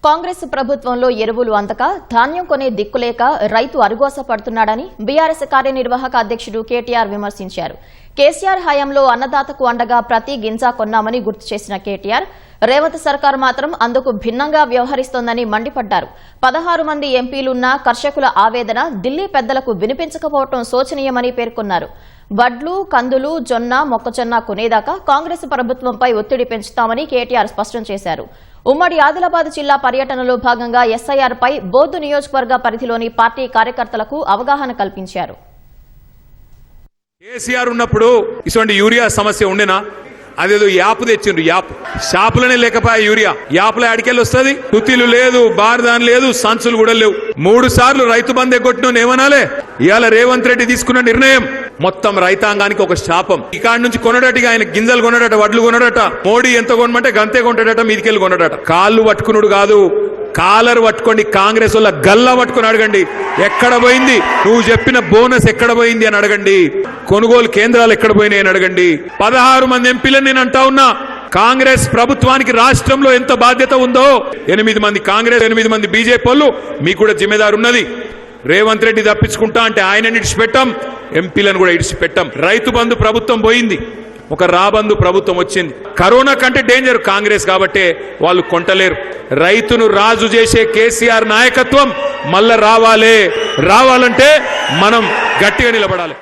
కాంగ్రెస్ ప్రభుత్వంలో ఎరువులు అందక ధాన్యం కొనే దిక్కులేక రైతు అరుగోస పడుతున్నాడని బీఆర్ఎస్ కార్యనిర్వాహక అధ్యక్షుడు కేటీఆర్ విమర్శించారు. కేసీఆర్ హయాంలో అన్నదాతకు అండగా ప్రతి గింజ కొన్నామని గుర్తు చేసిన కేటీఆర్ రేవంత్ సర్కార్ మాత్రం అందుకు భిన్నంగా వ్యవహరిస్తోందని మండిపడ్డారు. 16 మంది ఎంపీలున్నా కర్షకుల ఆవేదన ఢిల్లీ పెద్దలకు వినిపించకపోవడం శోచనీయమని పేర్కొన్నారు. వడ్లు, కందులు, జొన్న, మొక్కజొన్న కొనేదాకా కాంగ్రెస్ ప్రభుత్వంపై ఒత్తిడి పెంచుతామని కేటీఆర్ స్పష్టం చేశారు. ఉమ్మడి ఆదిలాబాద్ జిల్లా పర్యటనలో భాగంగా ఎస్ఐఆర్ పై బోర్డు నియోజకవర్గ పరిధిలోని పార్టీ కార్యకర్తలకు అవగాహన కల్పించారు. కేసీఆర్ ఉన్నప్పుడు ఇటువంటి యూరియా సమస్య ఉండేనా? అదేదో యాప్ తెచ్చిండ్రు. యాప్ షాపులనే లేకపోయా యూరియా. యాప్లో అడికెళ్ళి వస్తుంది. కుతీలు లేదు, బార్దాన్ లేదు, సంచులు కూడా లేవు. 3 సార్లు రైతు బంధు ఎగ్గొట్టిన ఏమనాలే? ఇవాళ రేవంత్ రెడ్డి తీసుకున్న నిర్ణయం మొత్తం రైతాంగానికి ఒక శాపం. ఇక్కడి నుంచి కొనడట, ఆయన గింజలు కొనడట, వడ్లు కొనడట. మోడీ ఎంత కొనమంటే గంతే కొంటాడట, మీదికెళ్ళి కొనడట. కాళ్ళు పట్టుకున్నాడు కాదు, కాలర్ పట్టుకోండి. కాంగ్రెస్ వల్ల గల్లా పట్టుకుని అడగండి, ఎక్కడ పోయింది నువ్వు చెప్పిన బోనస్, ఎక్కడ పోయింది అని అడగండి. కొనుగోలు కేంద్రాలు ఎక్కడ పోయినాయి అని అడగండి. 16 మంది ఎంపీలను నేను అంటా ఉన్నా. కాంగ్రెస్ ప్రభుత్వానికి రాష్ట్రంలో ఎంత బాధ్యత ఉందో 8 మంది కాంగ్రెస్, 8 మంది బీజేపీ వాళ్ళు, మీకు కూడా జిమ్మేదారు ఉన్నది. రేవంత్ రెడ్డి తప్పించుకుంటా అంటే ఆయనని ఇడిచిపెట్టాం, ఎంపీలను కూడా ఇడిచిపెట్టాం. రైతు బంధు ప్రభుత్వం పోయింది, ఒక రాబంధు ప్రభుత్వం వచ్చింది. కరోనా కంటే డేంజర్ కాంగ్రెస్ కాబట్టే వాళ్ళు కొంటలేరు. రైతును రాజు చేసే కేసీఆర్ నాయకత్వం మళ్ళా రావాలంటే మనం గట్టిగా నిలబడాలి.